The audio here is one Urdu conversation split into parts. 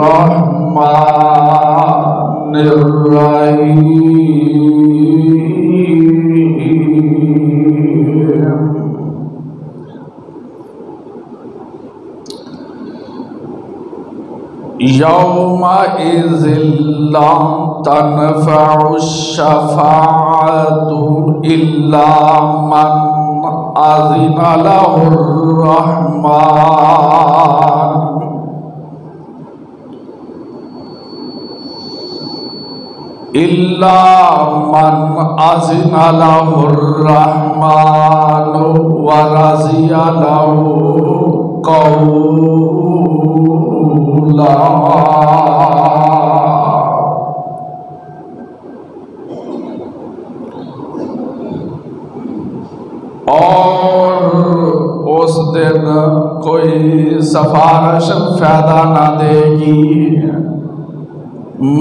الرحمن الرحيم يومئذ لا تنفع الشفاعة إلا من أذن له الرحمن إلا من أذن له الرحمن ورضي له قولا. اور اس دن کوئی سفارش فائدہ نہ دے گی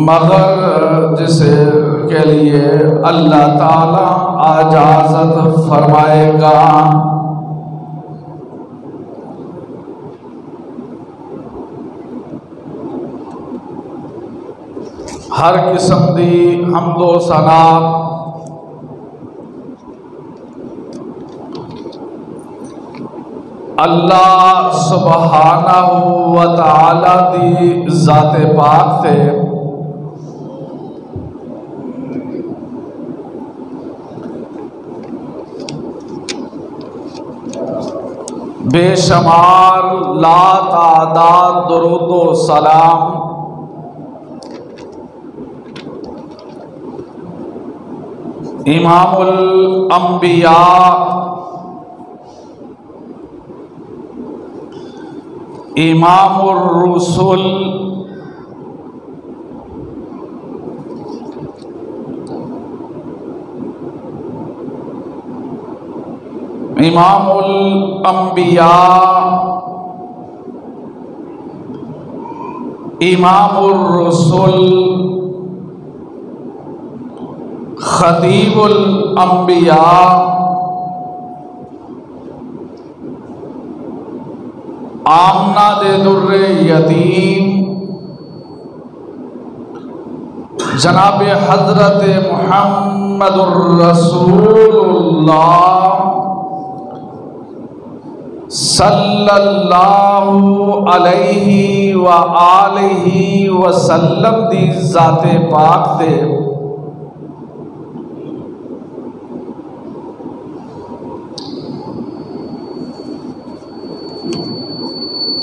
مگر جسے کے لیے اللہ تعالی اجازت فرمائے گا. ہر قسم دی حمد و ثنا اللہ سبحانہ و تعالی دی ذات پاک تے بے شمار لا تعداد درود و سلام امام الانبیاء امام الرسل امام الانبیاء امام الرسل خطیب الانبیاء آمنہ دے در یتیم جناب حضرت محمد الرسول اللہ صلی اللہ علیہ وآلہ وسلم دی ذات پاک دے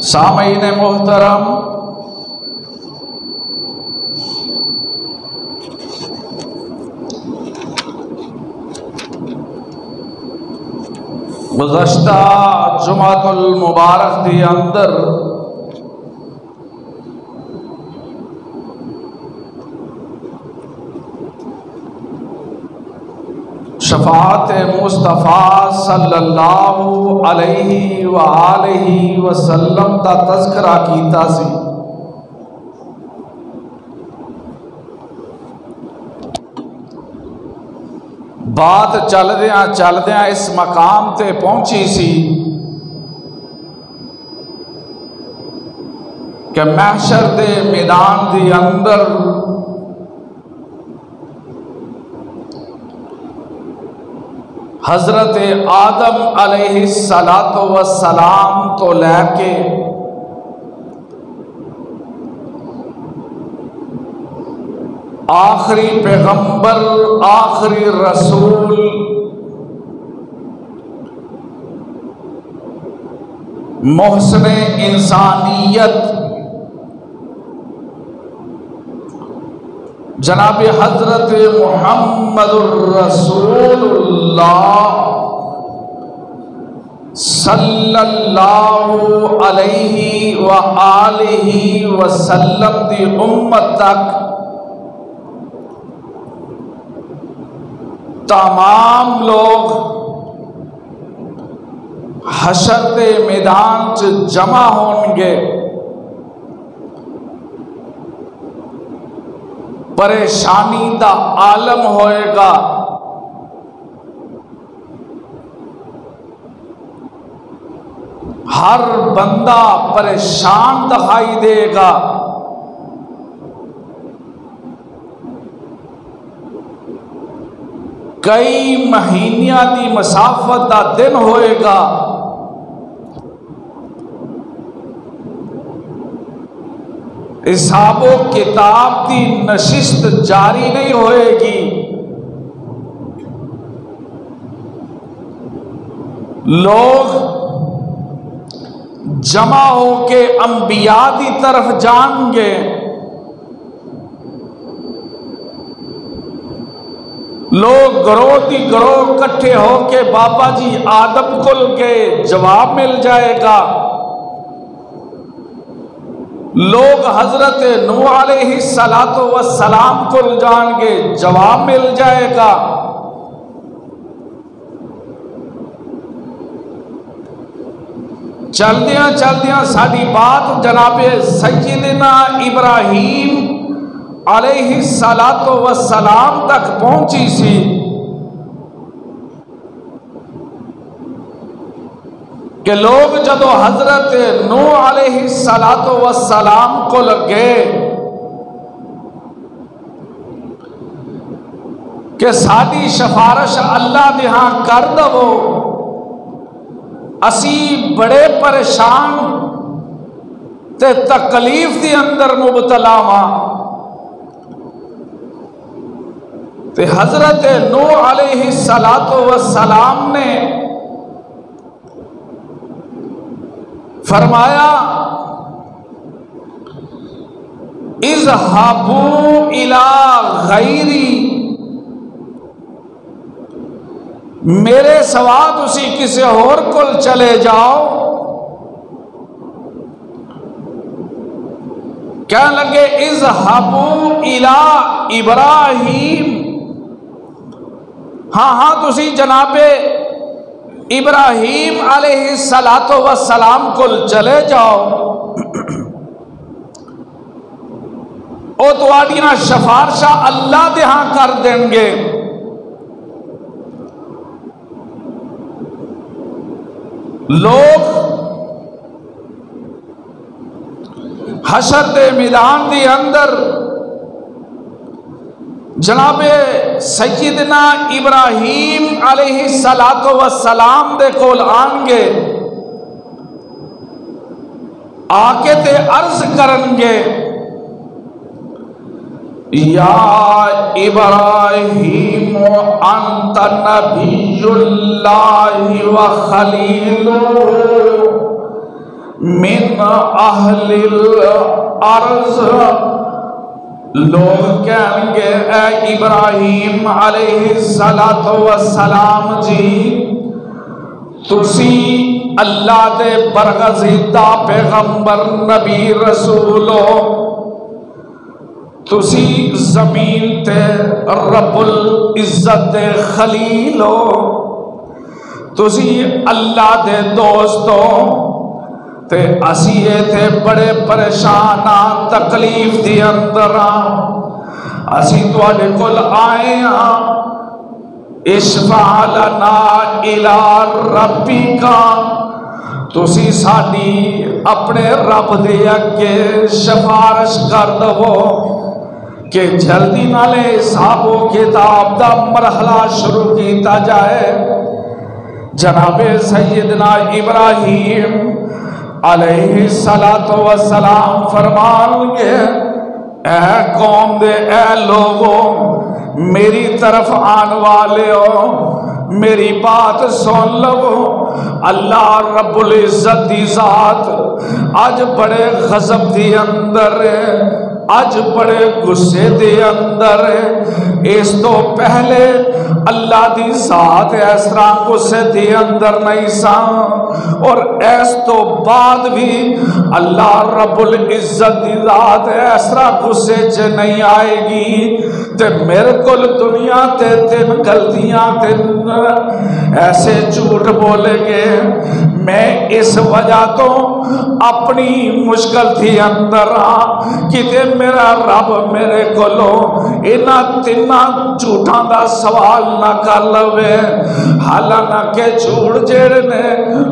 سامعین محترم، گزشتہ جمعۃ المبارک دی اندر شفاعت مصطفیٰ صلی اللہ علیہ وآلہ وسلم دا تذکرہ کیتا سی. بات چلدیاں اس مقام تے پہنچی سی کہ محشر دے میدان دی اندر حضرت آدم علیہ السلام تو لے کے آخری پیغمبر آخری رسول محسن انسانیت جناب حضرت محمد الرسول اللہ صلی اللہ علیہ وآلہ وسلم دی امت تک تمام لوگ حشر دے میدان چ جمع ہون گے. پریشانی دا عالم ہوئے گا. ہر بندہ پریشان دکھائی دے گا۔ کئی مہینیاں دی مسافت دا دن ہوئے گا۔ حساب و کتاب دی نشست جاری نہیں ہوئے گی۔ لوگ جمع ہو کے انبیاء دی طرف جائیں گے، لوگ گروہ دی گروہ کٹھے ہو کے بابا جی آدم کل کے جواب مل جائے گا۔ لوگ حضرت نوح علیہ السلام کو جان گے، جواب مل جائے گا۔ چلدیاں چلدیاں ساری بات جناب سیدنا ابراہیم علیہ السلام تک پہنچی سی۔ کہ لوگ جدو حضرت نوح علیہ السلام کو لگے کہ ساری سفارش اللہ دے ہاں کر دو، اسی بڑے پریشان تے تکلیف دی اندر مبتلا ہاں۔ تے حضرت نوح علیہ السلام نے فرمایا اذهبوا الى غیری، میرے سوا تسی کسی اور کل چلے جاؤ۔ کہنے لگے اذهبوا الى ابراہیم، ہاں تسی جناب ابراہیم علیہ السلام کو چلے جاؤ، او تواڈیاں سفارشاں اللہ دے ہاں کر دیں گے۔ لوگ حشر دے میدان دی اندر جناب سیدنا ابراہیم علیہ السلام دے کول آن گے، آکے تے عرض کرن گے یا ابراہیم انت نبی اللہ و خلیل من اہل الارض۔ لوگ کہیں گے اے ابراہیم علیہ السلام جی، تسی اللہ دے برگزیدہ پیغمبر نبی رسول ہو، تسی زمین تے رب العزت دے خلیل ہو، تسی اللہ دے دوست ہو، تے اسیے تے بڑے پریشانہ تکلیف دی اندر اسی تواڈے کول آئے ہاں، اشفع لنا الی ربک، تسی ساڈی اپنے رب دے اگے سفارش کر دو کہ جلدی نالے حساب و کتاب دا مرحلہ شروع کیتا جائے۔ جناب سیدنا ابراہیم علیہ السلام فرمان گے اے قوم دے اے لوگوں، میری طرف آن والے ہو، میری بات سن لو، اللہ رب العزت دی ذات آج بڑے غضب دی اندر ہے، آج بڑے غصے دے اندر ہے۔ اس تو پہلے اللہ دی ذات اس طرح غصے دے اندر نہیں سا، اور اس تو بعد بھی اللہ رب العزت دی ذات اس طرح غصے چ نہیں آئے گی۔ تے میرے کل دنیا تے تین غلطیاں تین ایسے جھوٹ بولے گے، میں اس وجہ تو اپنی مشکل تھی اندر کتے میرا رب میرے کولو اینا تینا جھوٹاں دا سوال نہ کر لوے حالانکہ جھوٹ جڑے نے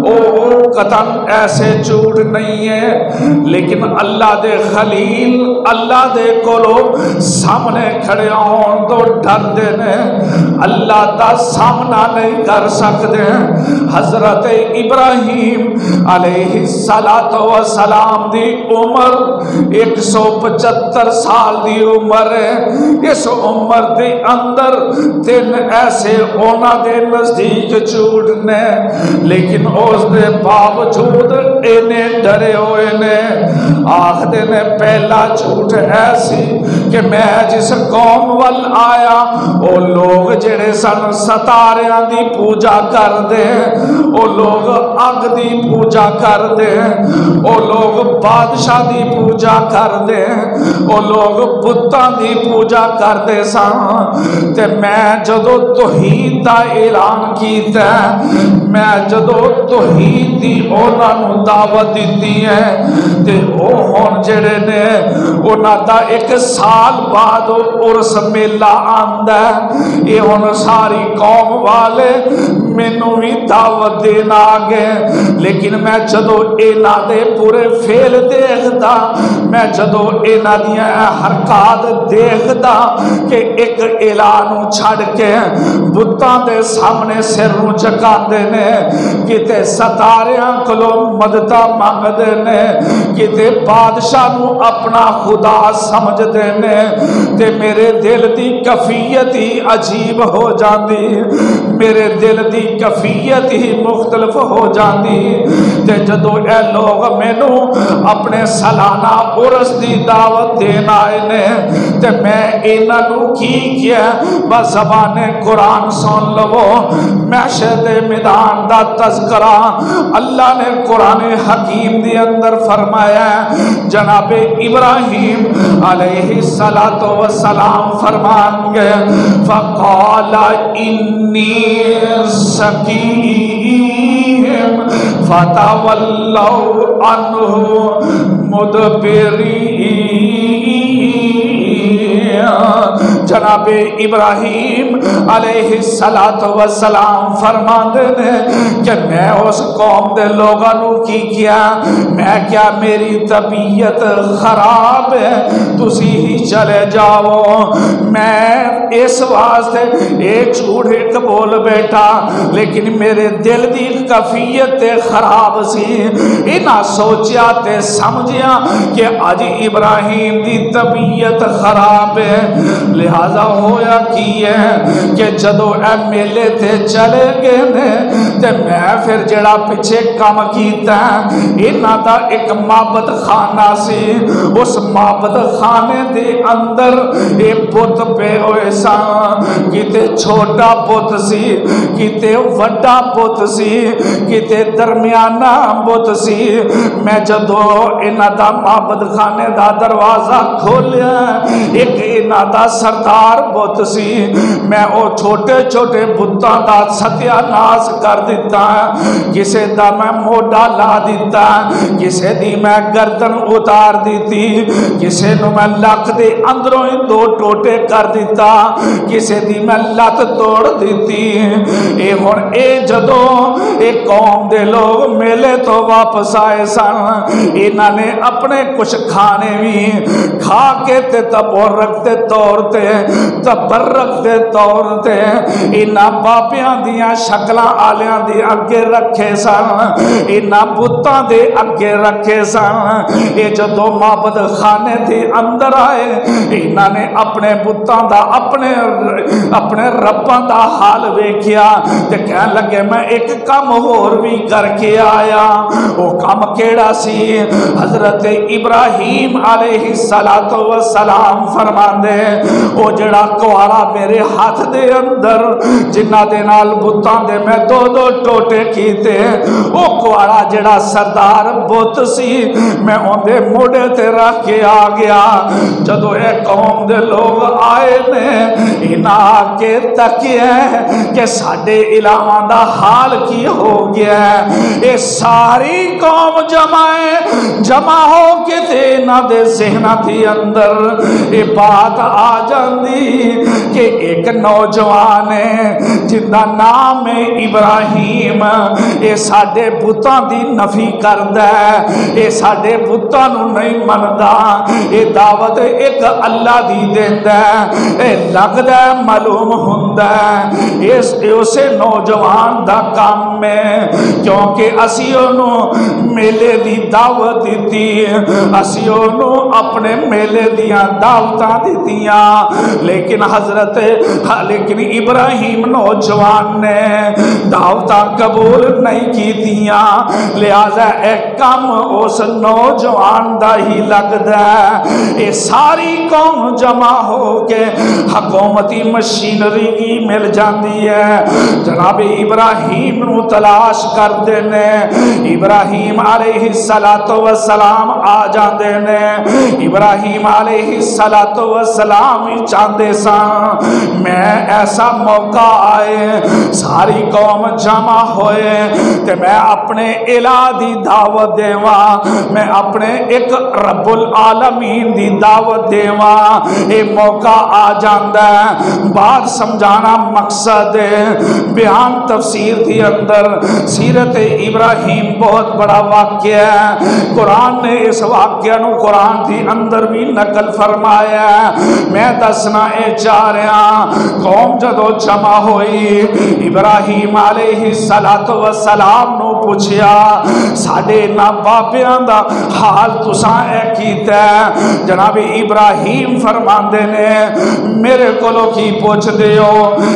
او قطعاً ایسے جھوٹ نہیں ہے لیکن اللہ دے خلیل اللہ دے کولو سامنے کھڑے ہون تو ڈر دے نے اللہ دا سامنا نہیں کر سکتے حضرت ابراہیم علیہ السلام دی عمر 175 سال دی عمر ہے اس عمر دے اندر تین ایسے اونا دے نزدیک جھوٹ نے لیکن اس دے باوجود انہیں ڈرے ہوئے نے آخدے نے پہلا جھوٹ ایسی کہ میں جس قوم وال آیا وہ لوگ جڑے سن ستاریاں دی پوجا کر دے وہ لوگ اگ دی پوجا کر دے وہ لوگ بادشاہ دی پوجا کر دے وہ لوگ بتاں دی پوجا کر دے سن تے میں جدو توحید دا اعلان کیتا میں جدو توحید دی اونا نو دعوت دیتی ہے تے او ہون جڑے نے اونا دا 1 سال بعد عرس میلہ آندا ہے یہ ہون ساری قوم والے مینوں بھی دعوت دینا آگے لیکن میں جدو اینا دے پورے فیل دیکھتا میں جدو اینا دیا حرکات دیکھتا کہ ایک اعلانوں چھڑ کے بتاں دے سامنے سروں چکا دینے کتے ستاریاں کلو مددہ مانگ دینے کتے بادشاہ نو اپنا خدا سمجھ دینے تے میرے دل دی کفیت ہی عجیب ہو جاندی میرے دل دی کفیت ہی مختلف ہو جاندی تے جدو اے لوگ مینو اپنے سالانہ عرس دی دعوت دینا آئے تے میں اینا نو کی کیا بس زبان قرآن سن لو محشر میدان دا تذکرہ اللہ نے قرآن حکیم دی اندر فرمایا جناب ابراہیم علیہ السلام فرمان گے فقال انی سقیم فتولوا عنہ مدبرین جناب ابراہیم علیہ السلام فرماندے نے کہ میں اس قوم دے لوگاں نو کی کیا میں کیا میری طبیعت خراب ہے تسی ہی چلے جاؤ میں اس واسطے ایک جھوٹ ایک بول بیٹا لیکن میرے دل دی کفیت خراب سی انہاں سوچیا تے سمجھیا کہ آج ابراہیم دی طبیعت خراب ہے لہذا ہویا کی ہے کہ جدو اے میلے تے چلے گئے نے تے میں پھر جڑا پچھے کام کیتا ہے انہاں دا ایک معبد خانہ سی اس معبد خانے دے اندر ایک بت پہ ہوئے سا کتے چھوٹا بت سی کتے وڈا بت سی کتے درمیانہ بت سی میں جدو انہاں دا معبد خانے دا دروازہ کھولیا ایک انہاں دا سردار بت سی میں او چھوٹے چھوٹے بتاں دا ستیہ ناس کر دیتا کسے دا میں موڈا لا دیتا کسے دی میں گردن اتار دیتی کسے نو میں لک دے اندروں ہی 2 ٹوٹے کر دیتا کسے دی میں لت توڑ دیتی اے ہن اے جدو اے قوم دے لوگ میلے تو واپس آئے سن انہاں نے اپنے کچھ کھانے بھی کھا کے تے تبرک تے توڑتے تبرک تے توڑتے انہاں بابیاں دیاں شکلاں آلیاں دی اگے رکھے سن انہاں بتاں دے اگے رکھے سن اے جدو معبد خانے دے اندر آئے انہاں نے اپنے بتاں دا اپنے رباں دا حال ویکھیا تے کہن لگے میں ایک کام اور بھی کر کے آیا وہ کام کیڑا سی حضرت ابراہیم علیہ السلام فرماندے وہ جڑا کوارا میرے ہاتھ دے اندر جنہ دے نال بتاں دے میں دو دو ٹوٹے کیتے وہ کوارا جڑا سردار بت سی میں اندے موڑے تے رکھ کے آ گیا جدو اے قوم دے لوگ آئے نے انہاں کے تکیے کہ ساڑے الہاں دا حال کی ہو گیا ہے اے ساری قوم جمع ہو کے تے نہ دے ذہنہ تھی اندر اے بات آ جاندی کہ ایک نوجوان ہے جنہ نام ابراہیم اے ساڑے بتاں دی نفی کردہ اے ساڑے بتاں نو نہیں مندہ اے دعوت ایک اللہ دی دیندہ اے لگدہ معلوم ہوندہ اسے نوجوان دا کام میں کیونکہ اسی انہوں میلے دی دعوت دیتی اسی انہوں اپنے میلے دیاں دعوتاں دیتیاں لیکن لیکن ابراہیم نوجوان نے دعوتاں قبول نہیں کی دیاں لہذا ایک کم اس نوجوان دا ہی لگدا ہے ساری قوم جمع ہو کے حکومتی مشینری کی مل جاندی ہے جناب ابراہیم نو تلاش کر دینے ابراہیم علیہ السلام آ جاندے نے ابراہیم علیہ السلام ہی چاندے ساں میں ایسا موقع آئے ساری قوم جمع ہوئے کہ میں اپنے الہ دی دعوت دیواں میں اپنے ایک رب العالمین دی دعوت دیواں اے موقع آ جاندہ ہے بات سمجھانا مقصد ہے بیان تفسیر تھی اندر سیرت ابراہیم بہت بڑا واقعہ ہے قرآن نے اس واقعہ نو قرآن تھی اندر بھی نقل فرمایا ہے میں دسنا اے چاہ رہا قوم جدو جمع ہوئی ابراہیم علیہ السلام نو پوچھیا ساڑے نا بابیاں دا حال تساں اے کیتا ہے جناب ابراہیم فرماندے نے میرے کولو کی پوچھ دیو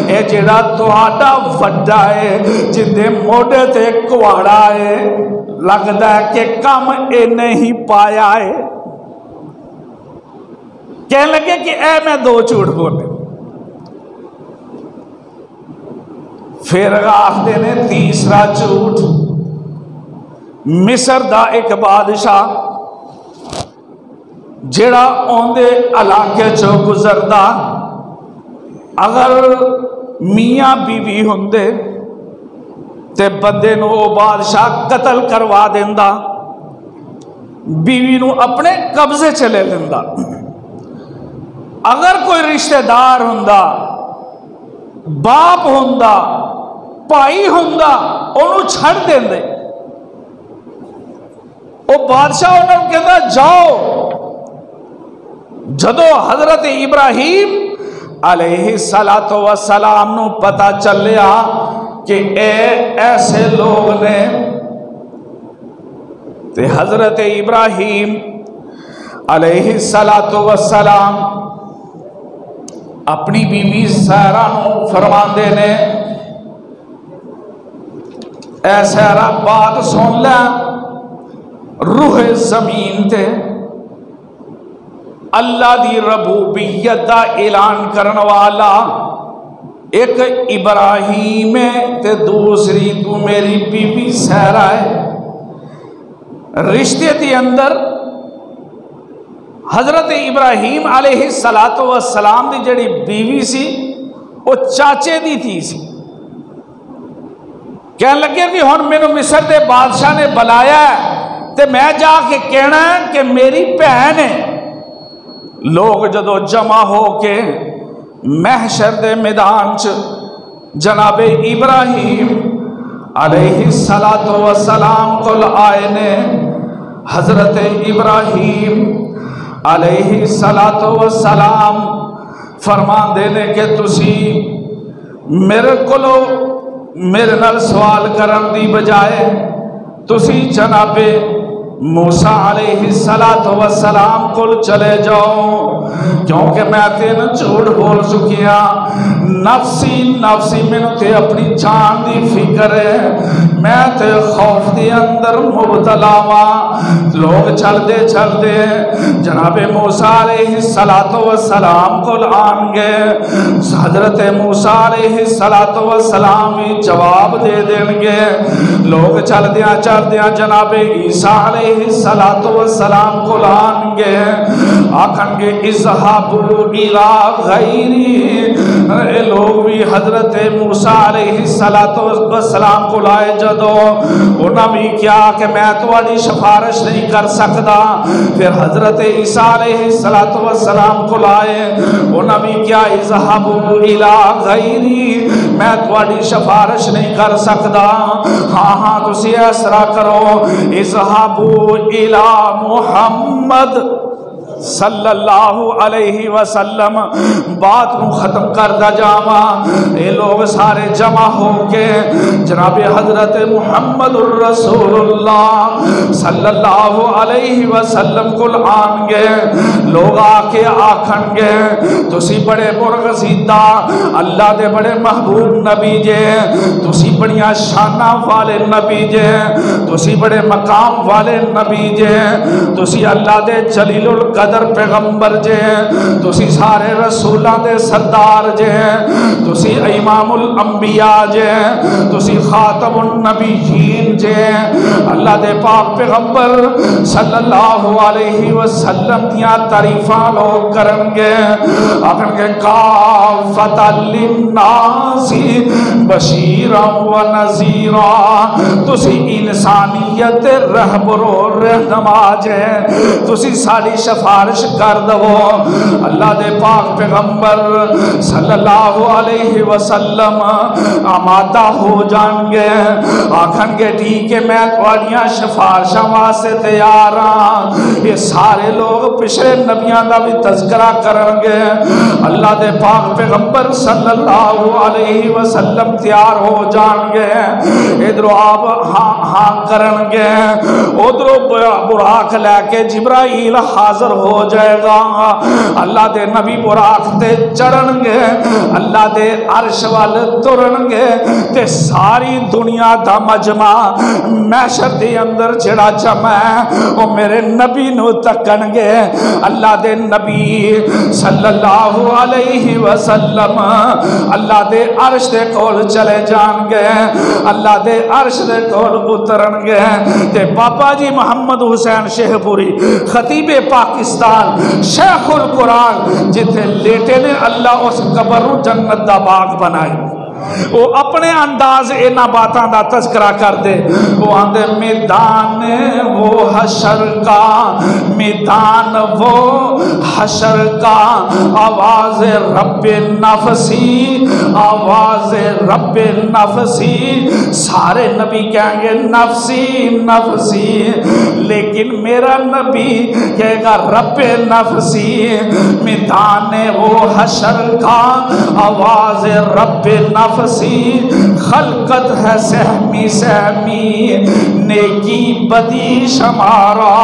اے جڑا تہاڈا وڈا ہے جندے موڑے تے کوڑا ہے لگدا ہے کہ کم اے نہیں پایا ہے کہنے لگے کہ اے میں دو جھوٹ بولے پھر آخ دینے تیسرا جھوٹ مصر دا ایک بادشاہ جڑا اوندے علاقے چو گزردہ اگر میاں بیوی ہوندے تے بندے نو بادشاہ قتل کروا دیندہ بیوی نو اپنے قبضے چلے لیندہ اگر کوئی رشتہ دار ہوندہ باپ ہوندہ پائی ہوندہ انہوں چھڑ دیندے وہ بادشاہ انہوں کہتا جاؤ جدو حضرت ابراہیم علیہ السلام نو پتا چلیا کہ ایسے لوگ نے تے حضرت ابراہیم علیہ السلام اپنی بیوی سارہ نو فرمان دینے اے سارہ بات سن لے روح زمین تے اللہ دی ربوبیت دا اعلان کرن والا ایک ابراہیم ہے تے دوسری تو میری بیوی سارہ ہے رشتے دی اندر حضرت ابراہیم علیہ السلام دی جڑی بیوی سی وہ چاچے دی تھی سی کہنے لگے کہ ہن میں مصر دے بادشاہ نے بلایا ہے تے میں جا کے کہنا ہے کہ میری بہن ہے لوگ جدو جمع ہو کے محشر دے میدان جناب ابراہیم علیہ السلام کو آئے نے حضرت ابراہیم علیہ السلام فرمان دینے کہ تسی میرے کولو میرے نال سوال کرن دی بجائے تسی جناب موسیٰ علیہ السلام کو چلے جاؤ کیونکہ میں تین جھوٹ بول چکیا نفسی نفسی مینوں تے اپنی جان دی فکر ہے، میں تے خوف دے اندر مبتلا واں۔ لوگ چلدے چلدے جناب موسیٰ علیہ السلام کو آن گئے، حضرت موسیٰ علیہ السلام بھی جواب دے دیں گے۔ لوگ چلدیاں چلدیاں جناب عیسیٰ علیہ السلام کو آن گے، آکھن گے اذهبوا الى غیری۔ اے لوگ بھی حضرت موسیٰ علیہ السلام کو لائے جدو انہاں بھی کیا کہ میں تواڈی سفارش نہیں کر سکتا۔ پھر حضرت عیسیٰ علیہ السلام کو لائے انہاں بھی کیا اذهبوا الى غیری، میں تواڈی سفارش نہیں کر سکتا۔ ہاں تسی اس طرح کرو اذهبوا الى محمد صلی اللہ علیہ وسلم، بات کو ختم کردہ جاواں۔ یہ لوگ سارے جمع ہو کے جناب حضرت محمد الرسول اللہ صلی اللہ علیہ وسلم کو آن گے۔ لوگ آ کے آکھن گے تسی بڑے برگزیدہ اللہ دے بڑے محبوب نبی جے، تسی بڑیاں شانہ والے نبی جے، تسی بڑے مقام والے نبی جے، تسی اللہ دے جلیل القدر پیغمبر جے، تسی سارے رسولہ دے سردار جے، تسی امام الانبیاء جے، تسی خاتم النبیین جے۔ اللہ دے پاک پیغمبر صلی اللہ علیہ وسلم دیاں تعریفاں لوگ کرن گے، آکھن گے کافۃ للناس بشیرا و نذیرا، تسی انسانیت رہبر و رہنما جے، تسی ساری سفارش کر دو۔ اللہ دے پاک پیغمبر صلی اللہ علیہ وسلم آمادہ ہو جان گے، آکھن گے ٹھیک ہے میں تواڈیاں سفارشاں واسطے تیار ہاں۔ یہ سارے لوگ پچھلے نبیاں دا بھی تذکرہ کرن گے۔ اللہ دے پاک پیغمبر صلی اللہ علیہ وسلم تیار ہو جان گے، ادھر آپ ہاں کرن گے، ادھر براق لے کے جبرائیل حاضر ہو جائے گا۔ اللہ دے نبی براق تے چڑھن گے، اللہ دے عرش وال ترن گے، تے ساری دنیا دا مجمع محشر دے اندر جڑا جمع ہے وہ میرے نبی نو تکن گے۔ اللہ دے نبی صلی اللہ علیہ وسلم اللہ دے عرش دے کول چلے جان گے، اللہ دے عرش دے کول اترن گے، تے بابا جی محمد حسین شیخ پوری خطیب پاکستان شیخ القرآن جتھے لیٹے نے اللہ اس قبر جنت دا باغ بنائے، وہ اپنے انداز اینا باتاں دا تذکرہ کر دے۔ وہ آندے میدان وہ حشر کا، میدان وہ حشر کا، آواز رب نفسی، آواز رب نفسی۔ سارے نبی کہیں گے نفسی نفسی، لیکن میرا نبی کہے گا رب نفسی۔ میدان وہ حشر کا، آواز رب نفسی، خلقت ہے سہمی سہمی، نیکی بدی شمارا،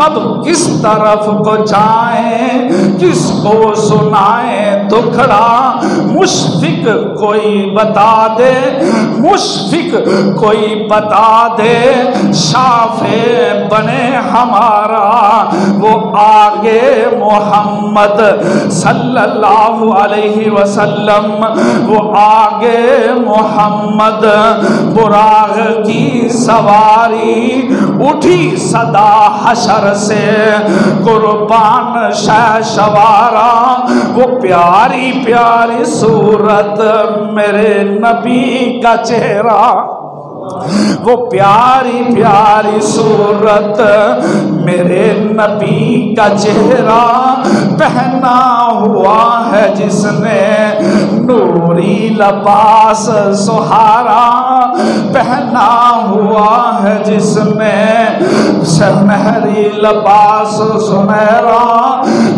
اب کس طرف کو جائیں کس کو سنائیں دکھڑا، مشفق کوئی بتا دے، مشفق کوئی بتا دے، شافع بنے ہمارا وہ آگے محمد صلی اللہ علیہ وسلم، وہ آگے محمد۔ براغ کی سواری اٹھی صدا حشر سے، قربان شہ شوارا، وہ پیاری پیاری صورت میرے نبی کا چہرہ، وہ پیاری پیاری صورت میرے نبی کا چہرہ، پہنا ہوا ہے جس نے نوری لباس سہارا، پہنا ہوا ہے جس نے سنہری لباس سنہرا،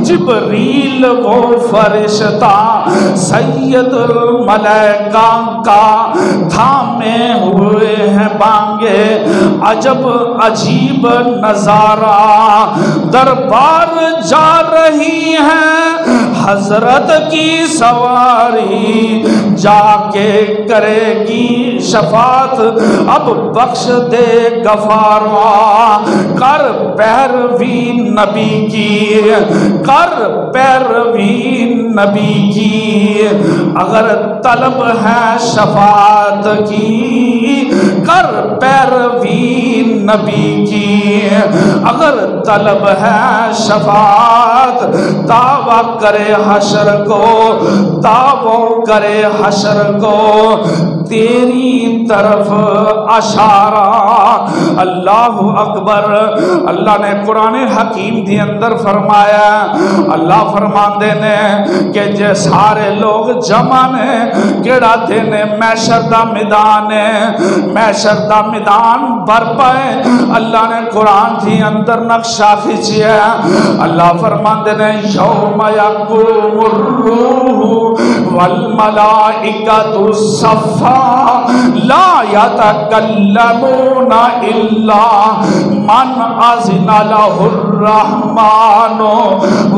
جبریل وہ فرشتہ سید الملائکہ کا تھامے ہوئے ہیں بانگے، عجب عجیب نظارہ دربار جا رہی ہے حضرت کی سواری، جا کے کرے گی شفاعت اب بخش دے غفارا، کر پیروی نبی کی، کر پیروی نبی کی، اگر طلب ہے شفاعت کی کر پیروی نبی کی، اگر طلب ہے شفاعت دعویٰ کرے حشر کو، دعویٰ کرے حشر کو، تیری طرف اشارہ۔ اللہ اکبر۔ اللہ نے قرآن حکیم دی اندر فرمایا، اللہ فرماندے نے کہ جے سارے لوگ جمع نے کیڑا دینے محشر دا میدان ہے، محشر دا میدان بھر پائے۔ اللہ نے قرآن دی اندر نقشہ کھینچیا، اللہ فرماندے نے یوم یقوم الروح والملائکۃ صفا لا یتکلمون الا من اذن له الرحمن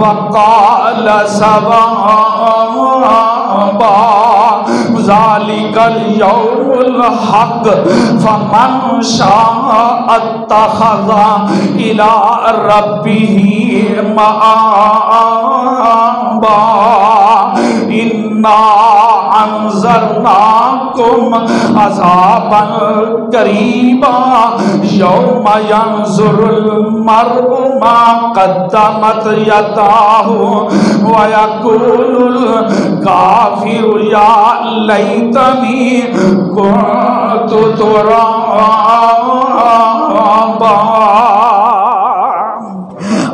وقال صوابا، ذالک الیوم الحق فمن شاء اتخذ الی ربہ مآبا، انا انذرناکم عذابا قریبا یوم ینظر المرء ما قدمت یداہ ویقول الکافر یا لیتنی کنت ترابا۔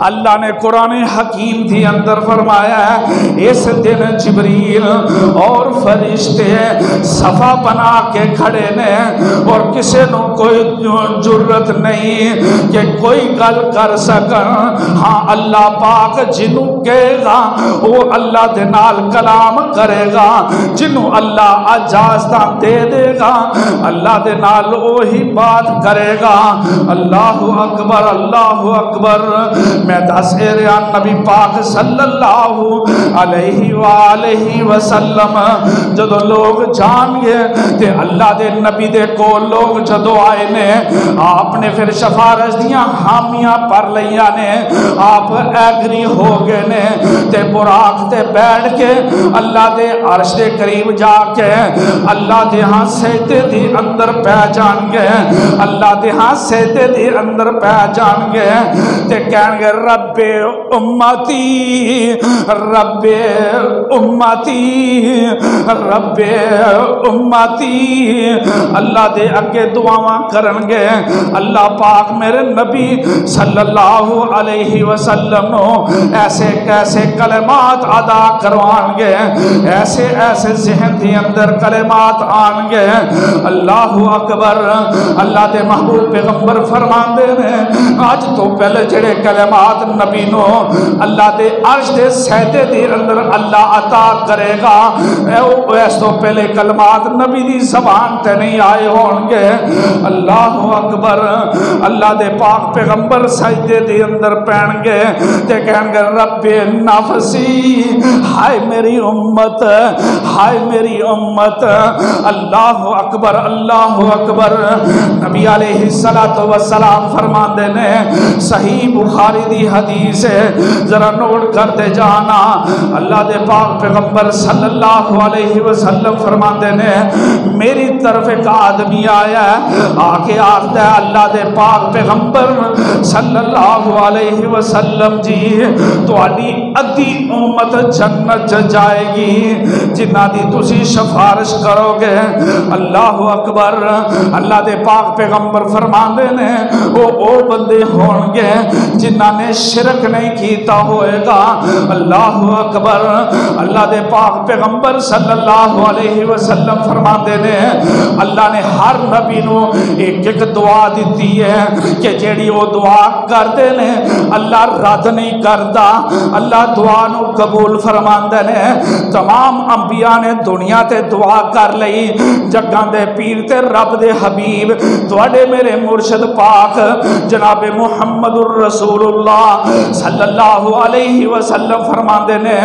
اللہ نے قرآن حکیم تھی اندر فرمایا ہے اس دن جبریل اور فرشتے صفا بنا کے کھڑے نے، اور کسی نو کوئی جرت نہیں کہ کوئی گل کر سکن، ہاں اللہ پاک جنوں کہے گا وہ اللہ دے نال کلام کرے گا، جنوں اللہ اجازت دے دے گا اللہ دے نال وہی بات کرے گا۔ اللہ اکبر، اللہ اکبر۔ میں دس رہا نبی پاک صلی اللہ علیہ وآلہ وسلم جدو لوگ جان گئے تے اللہ دے نبی دے کو لوگ جدو آئے نے، آپ نے پھر سفارش دیاں حامیاں پر لیا نے، آپ ایگری ہو گئے نے تے براق تے بیٹھ کے اللہ دے عرش دے قریب جا کے اللہ دے ہاں سجدے دی اندر پہ جان گئے، اللہ دے ہاں سجدے دی اندر پہ جان گئے تے کہن گے رب امتی، رب امتی، رب امتی، اللہ دے اگے دعاواں کرن گے۔ اللہ پاک میرے نبی صلی اللہ علیہ وسلم نو ایسے کیسے کلمات ادا کروان گے، ایسے ایسے ذہن دی اندر کلمات آن گے۔ اللہ اکبر۔ اللہ دے محبوب پیغمبر فرمان دے نے آج تو پہلے جڑے کلمات نبی نو اللہ دے عرش دے سجدے دے اندر اللہ عطا کرے گا، اس تو پہلے کلمات نبی دی زبان تے نہیں آئے ہون گے۔ اللہ اکبر۔ اللہ دے پاک پیغمبر سجدے دے اندر پہن گے تے کہن گے رب نفسی، ہائے میری امت، ہائے میری امت۔ اللہ اکبر، اللہ اکبر۔ نبی علیہ السلام فرمان دے نے، صحیح بخاری دی حدیث ہے، ذرا نوٹ کرتے جانا۔ اللہ دے پاک پیغمبر صلی اللہ علیہ وسلم فرماتے نے میری طرف ایک آدمی آیا ہے، آکے آختا ہے اللہ دے پاک پیغمبر صلی اللہ علیہ وسلم جی تو ادھی امت جنت جائے گی جنہ دی تسی سفارش کرو گے۔ اللہ اکبر۔ اللہ دے پاک پیغمبر فرماندے نے او بندے ہون گے جنہ نے شرک نہیں کیتا ہوئے گا۔ اللہ اکبر۔ اللہ دے پاک پیغمبر صلی اللہ علیہ وسلم فرماندے نے اللہ نے ہر نبی نو ایک ایک دعا دیتی ہے کہ جیڑی وہ دعا کردے نے اللہ رد نہیں کردا، اللہ دعا نو قبول فرماندے نے۔ تمام انبیاء نے دنیا تے دعا کر لئی، جگاں دے پیر تے رب دے حبیب تواڈے میرے مرشد پاک جناب محمد الرسول اللہ صلی اللہ علیہ وسلم فرماندے نے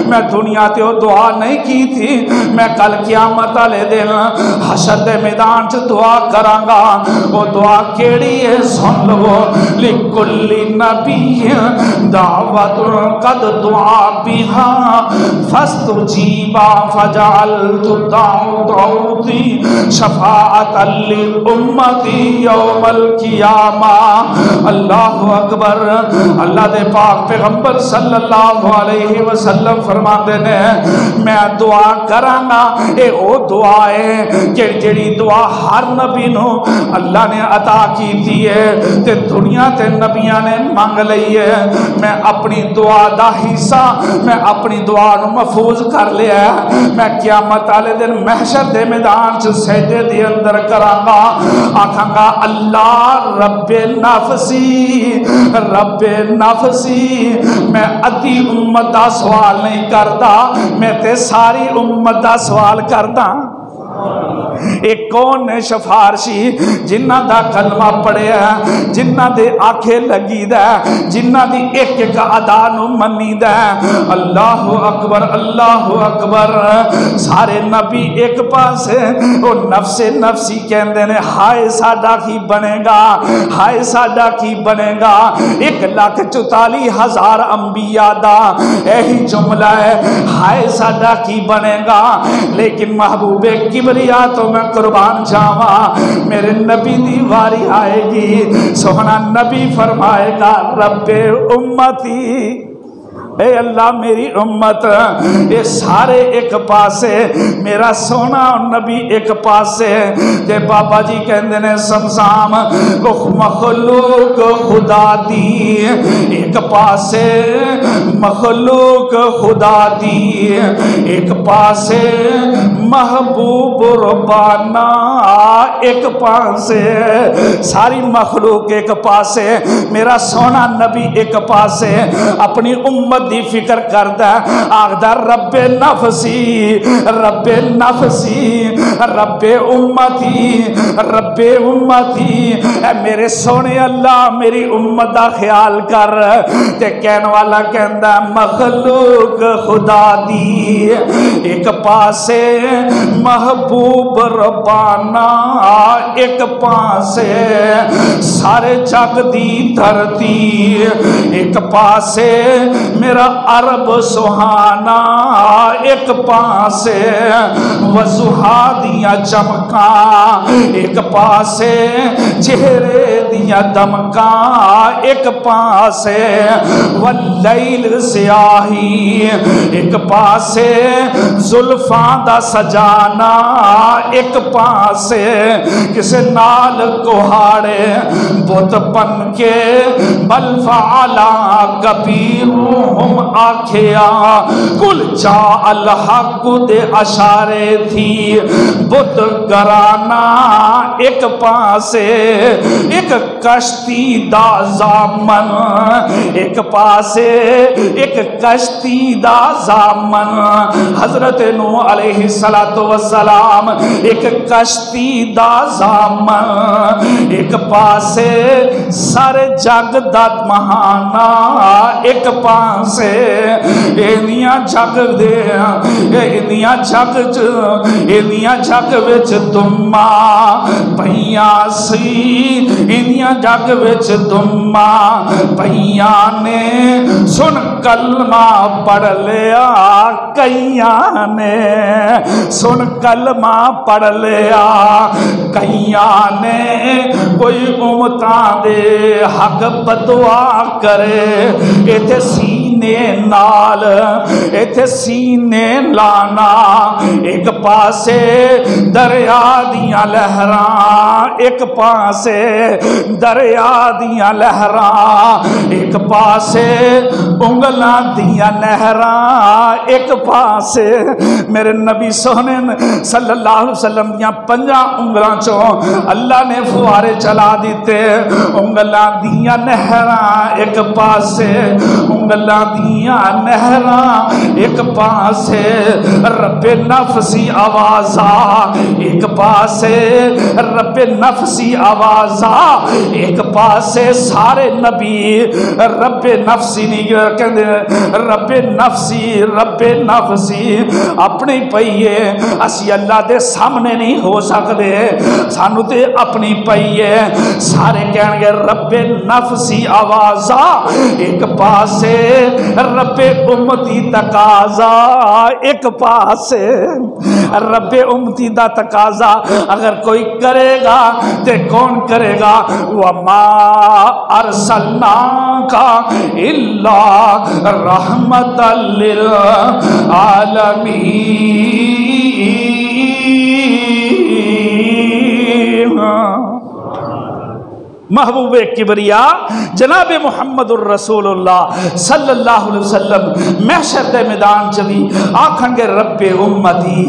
میں دنیا تے وہ دعا نہیں کی تھی، میں کل قیامت والے دن حشر دے میدان چ دعا کراں گا۔ وہ دعا کیڑی ہے سن لو، لکل نبی دعوت قد دعا بہا فاستجیبا فجعلت دعوتی شفاعتا للامتی یوم القیامہ۔ اللہ اکبر۔ اللہ دے پاک پیغمبر صلی اللہ علیہ وسلم فرماتے نے میں دعا کراں گا، اے او دعا ہے کہ جڑی دعا ہر نبی نو اللہ نے عطا کی تھی ہے تے دنیا تے نبیاں نے مانگ لئی ہے۔ میں اپنی دعا دا حصہ میں اپنی دعا نو محفوظ کر لیا ہے، میں قیامت والے دن محشر دے میدان چ سجدے دے اندر کراں گا، آکھاں گا اللہ رب نفسی رب نفسی۔ میں ادھی امت دا سوال نہیں کردا، میں تے ساری امت دا سوال کردا۔ ایک کون نے سفارشی جنہ دا کلمہ پڑھیا، جنہ دے آنکھیں لگی دا، جنہ دی ایک ایک ادا نو منی دا۔ اللہ اکبر اللہ اکبر۔ سارے نبی ایک پاسے او نفس نفسی کہندے نے ہائے ساڈا کی بنے گا، ہائے ساڈا کی بنے گا۔ 1,44,000 انبیاء دا یہی جملہ ہے ہائے ساڈا کی بنے گا۔ لیکن محبوب کبریا تو میں قربان جاواں، میرے نبی دی واری آئے گی، سونا نبی فرمائے گا رب امتی، اے اللہ میری امت، یہ سارے ایک پاسے، میرا سونا نبی ایک پاسے۔ تے بابا جی کہندے نے سمسام مخلوق خدا دی ایک پاسے، مخلوق خدا دی ایک پاسے، محبوب ربانہ ایک پاسے۔ ساری مخلوق ایک پاسے، میرا سونا نبی ایک پاسے، اپنی امت دی فکر کردا آخدا رب نفسی رب نفسی رب امتی رب امتی۔ اے میرے سونے اللہ میری امت دا خیال کر۔ تے کہن والا کہندا مخلوق خدا دی ایک پاسے، محبوب ربانہ ایک پاسے، سارے جگ دی دھرتی ایک پاسے، میرا عرب سہانا ایک پاسے، وضحا دیا چمکاں ایک پاسے، چہرے دیا دمکاں ایک پاسے، واللیل سیاہی ایک پاسے، زلفاں دا سجانا ایک پاسے، کسے نال کوہاڑے بت بن کے بل فعلا کبیرہم آکھیا کل جا الحق دے اشارے تھی، بت گرانا ایک پاسے، ایک کشتی دا زامن ایک پاسے، ایک کشتی دا زامن۔ حضرت نوح علیہ السلام ایک کشتی دا زامن ایک پاسے، سارے جگ دا مہانا ایک پاسے، اینیاں جگ دے اینیاں جگ وچ دما پئیاں سی، اینیاں جگ وچ دما پئیاں نے، سن کلمہ پڑھ لیا کئیاں نے، سن کلمہ پڑھ لیا کئیاں نے، کوئی امتاں دے حق بدعا کرے ایتھے سین سینے نال ایتھے سینے لانا ایک پاسے دریا دیاں لہراں ایک پاسے دریا دیاں لہراں ایک پاسے انگلاں دیاں نہراں ایک پاسے میرے نبی سونے صلی اللہ علیہ وسلم دیاں 5 انگلاں چوں اللہ نے فوارے چلا دیتے انگلاں دیاں نہراں ایک پاسے انگلاں دیاں نہراں ایک پاسے رب نفسی آوازا ایک پاسے رب نفسی آوازا ایک پاسے سارے نبی رب نفسی نہیں کہندے رب نفسی اپنی پئیے اسی اللہ دے سامنے نہیں ہو سکدے سانو تے اپنی پئیے سارے کہن گے رب نفسی آوازا ایک پاسے رب امتی تقاضا ایک پاسے رب امتی دا تقاضا اگر کوئی کرے گا تے کون کرے گا وما ارسلناک الا رحمت للعالمین محبوب کبریا جناب محمد الرسول اللہ صلی اللہ علیہ وسلم محشر دے میدان چوی آکھن گے رب امتی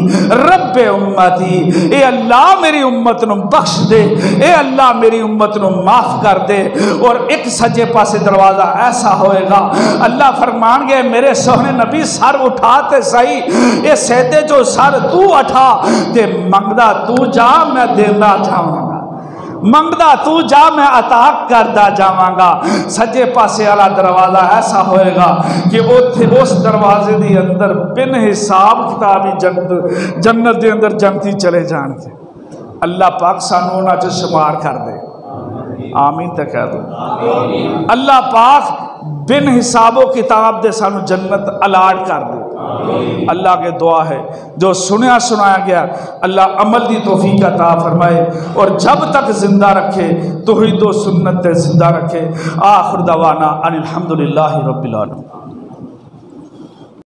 اے اللہ میری امت نو بخش دے اے اللہ میری امت نو معاف کر دے اور ایک سجے پاسے دروازہ ایسا ہوئے گا اللہ فرمان گے میرے سونے نبی سر اٹھاتے صحیح اے سیدے جو سر تو اٹھا تے منگدا تو جا میں دینا جاواں گا منگدا تو جا میں عطا کردہ جاواں گا سجے پاسے والا دروازہ ایسا ہوئے گا کہ اس دروازے دی اندر بن حساب کتابی جنت دے اندر جنتی چلے جان کے اللہ پاک سانو انہاں چ شمار کر دے آمین تے کہہ دو اللہ پاک بن حساب و کتاب دے سانو جنت الاٹ کر دے اللہ کے دعا ہے جو سنایا گیا اللہ عمل دی توفیق عطا فرمائے اور جب تک زندہ رکھے توحید و سنت زندہ رکھے آخر دعوانا ان الحمدللہ رب العالمین